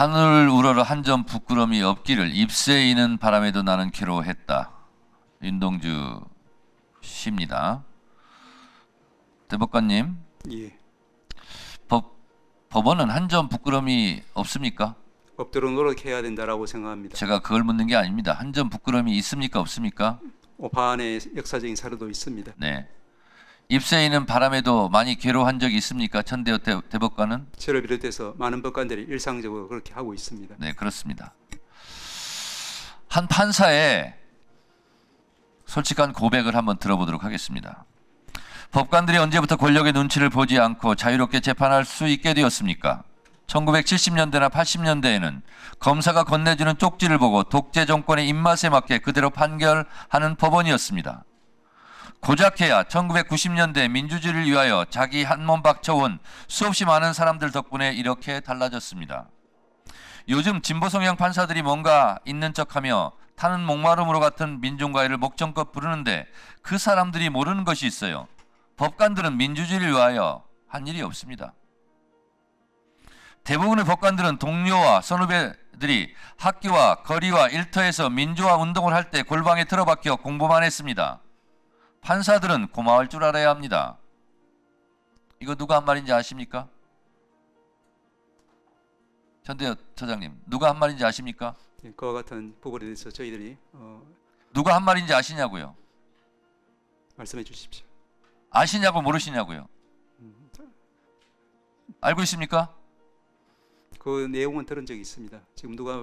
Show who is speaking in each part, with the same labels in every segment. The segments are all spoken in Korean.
Speaker 1: 하늘 우러러 한 점 부끄러움이 없기를 잎새이는 바람에도 나는 괴로워했다. 윤동주 시입니다. 대법관님,
Speaker 2: 예.
Speaker 1: 법원은 한 점 부끄러움이 없습니까?
Speaker 2: 없도록 노력해야 된다라고 생각합니다.
Speaker 1: 제가 그걸 묻는 게 아닙니다. 한 점 부끄러움이 있습니까? 없습니까?
Speaker 2: 오판의 역사적인 사례도 있습니다.
Speaker 1: 네. 잎새이는 바람에도 많이 괴로워한 적이 있습니까? 천대호 대법관은?
Speaker 2: 저를 비롯해서 많은 법관들이 일상적으로 그렇게 하고 있습니다.
Speaker 1: 네, 그렇습니다. 한 판사의 솔직한 고백을 한번 들어보도록 하겠습니다. 법관들이 언제부터 권력의 눈치를 보지 않고 자유롭게 재판할 수 있게 되었습니까? 1970년대나 80년대에는 검사가 건네주는 쪽지를 보고 독재 정권의 입맛에 맞게 그대로 판결하는 법원이었습니다. 고작해야 1990년대 민주주의를 위하여 자기 한 몸 바쳐온 수없이 많은 사람들 덕분에 이렇게 달라졌습니다. 요즘 진보 성향 판사들이 뭔가 있는 척하며 타는 목마름으로 같은 민중가요를 목청껏 부르는데 그 사람들이 모르는 것이 있어요. 법관들은 민주주의를 위하여 한 일이 없습니다. 대부분의 법관들은 동료와 선후배들이 학교와 거리와 일터에서 민주화 운동을 할 때 골방에 틀어박혀 공부만 했습니다. 판사들은 고마울 줄 알아야 합니다. 이거 누가 한 말인지 아십니까? 전대엽 처장님, 누가 한 말인지 아십니까?
Speaker 2: 예, 그와 같은 부분에 대해서 저희들이
Speaker 1: 누가 한 말인지 아시냐고요?
Speaker 2: 말씀해 주십시오.
Speaker 1: 아시냐고 모르시냐고요? 알고 있습니까?
Speaker 2: 그 내용은 들은 적이 있습니다. 지금 누가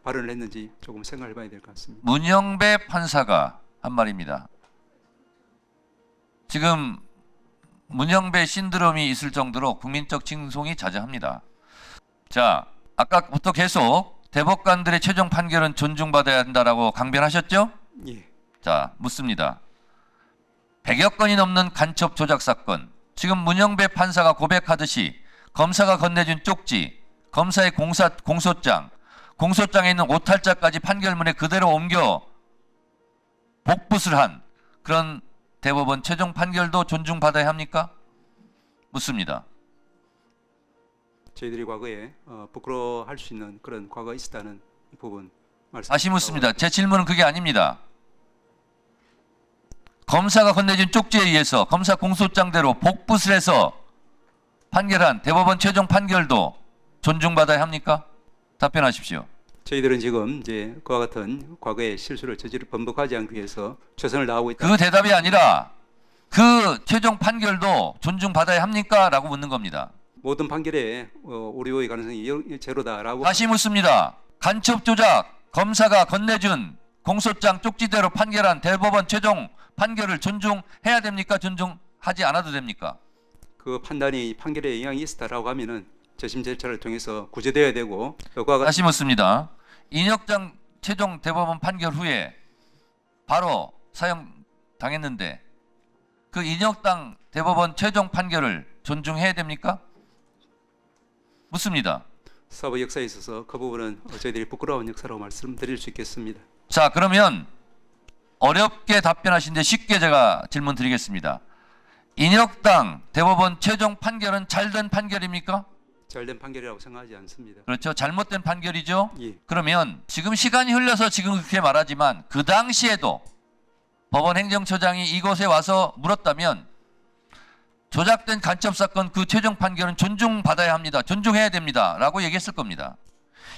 Speaker 2: 발언을 했는지 조금 생각해 봐야 될 것 같습니다.
Speaker 1: 문영배 판사가 한 말입니다. 지금 문영배 신드롬이 있을 정도로 국민적 칭송이 자자합니다. 자, 아까부터 계속 대법관들의 최종 판결은 존중받아야 한다라고 강변하셨죠?
Speaker 2: 예.
Speaker 1: 자, 묻습니다. 100여 건이 넘는 간첩 조작 사건, 지금 문영배 판사가 고백하듯이 검사가 건네준 쪽지, 검사의 공소장에 있는 오탈자까지 판결문에 그대로 옮겨 복붙을 한 그런 대법원 최종 판결도 존중받아야 합니까? 묻습니다.
Speaker 2: 저희들이 과거에 부끄러워할 수 있는 그런 과거가 있었다는 부분 말씀.
Speaker 1: 다시 묻습니다. 제 질문은 그게 아닙니다. 검사가 건네준 쪽지에 의해서 검사 공소장대로 복붙을 해서 판결한 대법원 최종 판결도 존중받아야 합니까? 답변하십시오.
Speaker 2: 저희들은 지금 이제 그와 같은 과거의 실수를 번복하지 않기 위해서 최선을 다하고 있다.
Speaker 1: 그 대답이 아니라 그 최종 판결도 존중받아야 합니까? 라고 묻는 겁니다.
Speaker 2: 모든 판결에 오류의 가능성이 제로다라고.
Speaker 1: 다시 묻습니다. 간첩 조작 검사가 건네준 공소장 쪽지대로 판결한 대법원 최종 판결을 존중해야 됩니까? 존중하지 않아도 됩니까?
Speaker 2: 그 판단이 판결에 영향이 있었다라고 하면은 재심 절차를 통해서 구제돼야 되고. 그와
Speaker 1: 다시 묻습니다. 인혁장 최종 대법원 판결 후에 바로 사형 당했는데 그 인혁당 대법원 최종 판결을 존중해야 됩니까? 묻습니다.
Speaker 2: 사법 역사에 있어서 그 부분은 저희들이 부끄러운 역사라고 말씀드릴 수 있겠습니다.
Speaker 1: 자, 그러면 어렵게 답변하신데 쉽게 제가 질문 드리겠습니다. 인혁당 대법원 최종 판결은 잘된 판결입니까?
Speaker 2: 잘된 판결이라고 생각하지 않습니다.
Speaker 1: 그렇죠. 잘못된 판결이죠.
Speaker 2: 예.
Speaker 1: 그러면 지금 시간이 흘러서 지금 그렇게 말하지만 그 당시에도 법원 행정처장이 이곳에 와서 물었다면 조작된 간첩 사건 그 최종 판결은 존중받아야 합니다. 존중해야 됩니다. 라고 얘기했을 겁니다.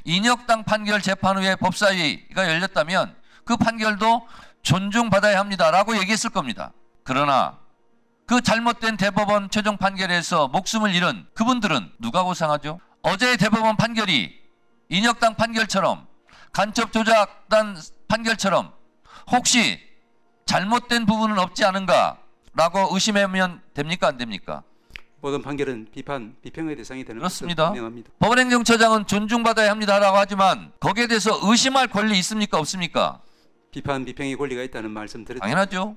Speaker 1: 인혁당 판결 재판 후에 법사위가 열렸다면 그 판결도 존중받아야 합니다. 라고 얘기했을 겁니다. 그러나 그 잘못된 대법원 최종 판결에서 목숨을 잃은 그분들은 누가 보상하죠? 어제의 대법원 판결이 인혁당 판결처럼 간첩 조작단 판결처럼 혹시 잘못된 부분은 없지 않은가라고 의심하면 됩니까? 안 됩니까?
Speaker 2: 모든 판결은 비평의 대상이 되는 것은
Speaker 1: 그렇습니다.
Speaker 2: 분명합니다.
Speaker 1: 법원행정처장은 존중받아야 합니다라고 하지만 거기에 대해서 의심할 권리 있습니까? 없습니까?
Speaker 2: 비평의 권리가 있다는 말씀 드렸죠.
Speaker 1: 당연하죠.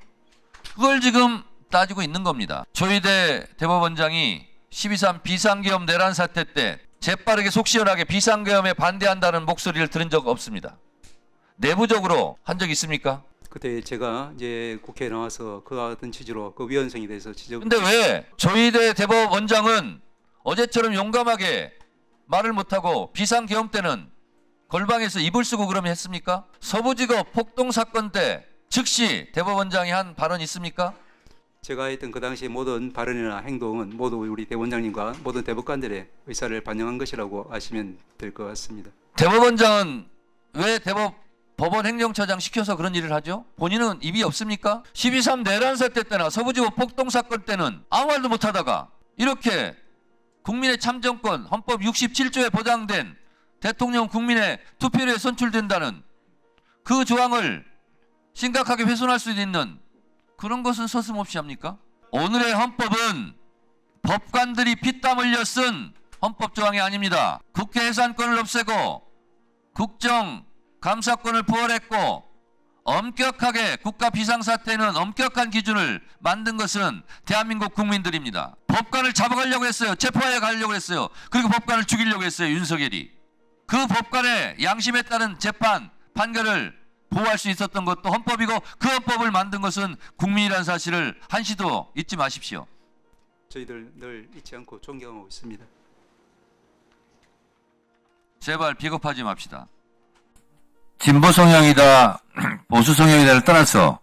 Speaker 1: 그걸 지금 따지고 있는 겁니다. 조희대 대법원장이 12.3 비상계엄 내란 사태 때 재빠르게 속 시원하게 비상계엄에 반대한다는 목소리를 들은 적 없습니다. 내부적으로 한 적 있습니까?
Speaker 2: 그때 제가 이제 국회에 나와서 그와 같은 취지로 그 위헌성에 대해서 지적.
Speaker 1: 근데 왜 조희대 대법원장은 어제처럼 용감하게 말을 못하고 비상계엄 때는 골방에서 이불 쓰고 그러면 했습니까? 서부지법 폭동 사건 때 즉시 대법원장이 한 발언 있습니까?
Speaker 2: 제가 했던 그 당시 모든 발언이나 행동은 모두 우리 대법원장님과 모든 대법관들의 의사를 반영한 것이라고 아시면 될 것 같습니다.
Speaker 1: 대법원장은 왜 법원 행정처장 시켜서 그런 일을 하죠? 본인은 입이 없습니까? 12.3 내란 사태 때나 서부지법 폭동 사건 때는 아무 말도 못하다가 이렇게 국민의 참정권 헌법 67조에 보장된 대통령 국민의 투표에 선출된다는 그 조항을 심각하게 훼손할 수 있는 그런 것은 서슴없이 합니까? 오늘의 헌법은 법관들이 피땀 흘려 쓴 헌법 조항이 아닙니다. 국회 해산권을 없애고 국정 감사권을 부활했고 엄격하게 국가 비상사태는 엄격한 기준을 만든 것은 대한민국 국민들입니다. 법관을 잡아가려고 했어요. 체포하여 가려고 했어요. 그리고 법관을 죽이려고 했어요. 윤석열이. 그 법관의 양심에 따른 재판, 판결을 보호할 수 있었던 것도 헌법이고 그 헌법을 만든 것은 국민이라는 사실을 한시도 잊지 마십시오.
Speaker 2: 저희들 늘 잊지 않고 존경하고 있습니다.
Speaker 1: 제발 비겁하지 맙시다. 진보 성향이다, 보수 성향이다를 떠나서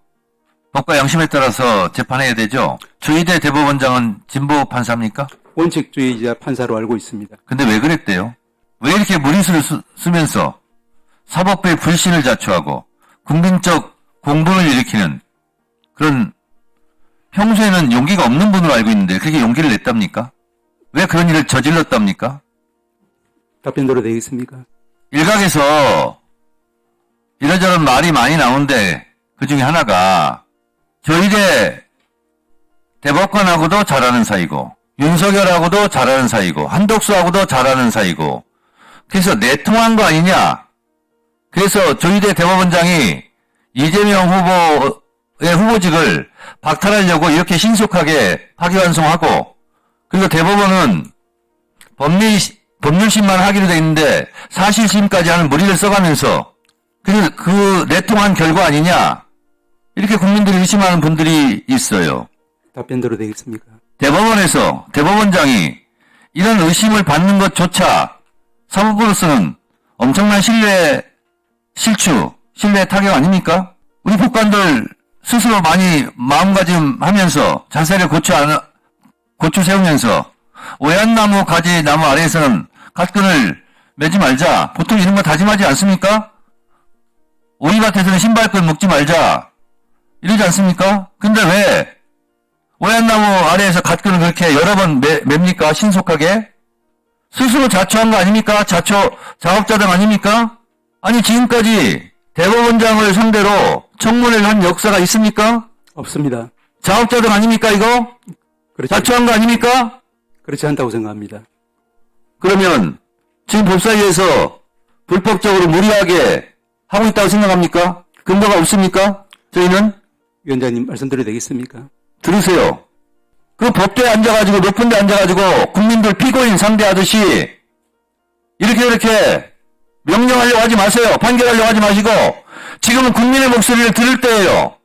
Speaker 1: 법과 양심에 따라서 재판해야 되죠. 조희대 대법원장은 진보 판사입니까?
Speaker 2: 원칙주의자 판사로 알고 있습니다.
Speaker 1: 근데 왜 그랬대요? 왜 이렇게 무리수를 쓰면서 사법부의 불신을 자초하고 국민적 공분을 일으키는 그런 평소에는 용기가 없는 분으로 알고 있는데 그렇게 용기를 냈답니까? 왜 그런 일을 저질렀답니까?
Speaker 2: 답변대로 되겠습니까?
Speaker 1: 일각에서 이런저런 말이 많이 나오는데 그 중에 하나가 조희대 대법관하고도 잘하는 사이고 윤석열하고도 잘하는 사이고 한덕수하고도 잘하는 사이고 그래서 내통한 거 아니냐. 그래서 조희대 대법원장이 이재명 후보의 후보직을 박탈하려고 이렇게 신속하게 파기환송하고 그리고 대법원은 법률심만 하기로 돼 있는데 사실심까지 하는 무리를 써가면서 그 내통한 결과 아니냐. 이렇게 국민들이 의심하는 분들이 있어요.
Speaker 2: 답변대로 되겠습니까?
Speaker 1: 대법원에서 대법원장이 이런 의심을 받는 것조차 사법부로서는 엄청난 신뢰 타격 아닙니까? 우리 법관들 스스로 많이 마음가짐하면서 자세를 고추 세우면서 오얏나무 가지 나무 아래에서는 갓끈을 매지 말자. 보통 이런 거 다짐하지 않습니까? 오이밭에서는 신발끈 묶지 말자. 이러지 않습니까? 근데 왜 오얏나무 아래에서 갓끈을 그렇게 여러 번 맵니까? 신속하게? 스스로 자초한 거 아닙니까? 자업자득 아닙니까? 아니 지금까지 대법원장을 상대로 청문회를 한 역사가 있습니까?
Speaker 2: 없습니다.
Speaker 1: 자업자득 아닙니까 이거? 자초한 거 아닙니까?
Speaker 2: 그렇지 않다고 생각합니다.
Speaker 1: 그러면 지금 법사위에서 불법적으로 무리하게 하고 있다고 생각합니까? 근거가 없습니까? 저희는?
Speaker 2: 위원장님 말씀드려도 되겠습니까?
Speaker 1: 들으세요. 그 법대에 앉아가지고 높은 데 앉아가지고 국민들 피고인 상대하듯이 이렇게 명령하려고 하지 마세요. 판결하려고 하지 마시고 지금은 국민의 목소리를 들을 때예요.